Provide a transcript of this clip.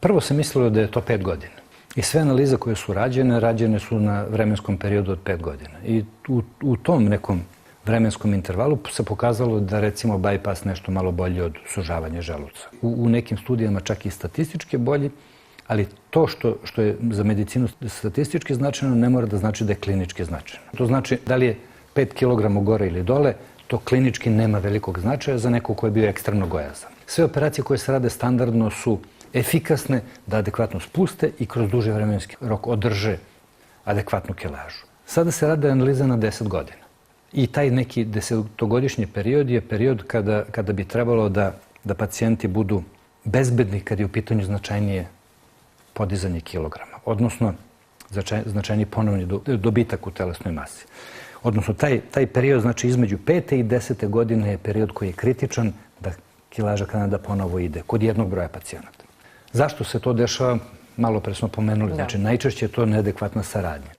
Prvo se mislilo da je to 5 godina. I sve analize koje su rađene su na vremenskom periodu od 5 godina. I u tom nekom vremenskom intervalu se pokazalo da recimo bypass nešto malo bolji od sužavanja želuca. U nekim studijama čak i statistički bolji, ali to što je za medicinu statistički značajno ne mora da znači da je klinički značajno. To znači da li je 5 kg gore ili dole, to klinički nema velikog značaja za nekog ko je bio ekstremno gojazan. Sve operacije koje se rade standardno su efikasne da adekvatno spuste i kroz duži vremenski rok održe adekvatnu kilažu. Sada se rade analiza na 10 godina. I taj neki 10-godišnji period je period kada bi trebalo da pacijenti budu bezbedni kad je u pitanju značajnije podizanje kilograma, odnosno značajni ponovni dobitak u telesnoj masi. Odnosno, taj period, znači između 5. i 10. godine je period koji je kritičan da kilaža Kanada ponovo ide kod jednog broja pacijenata. Zašto se to dešava? Malo pre smo pomenuli. Znači, najčešće je to neadekvatna saradnja.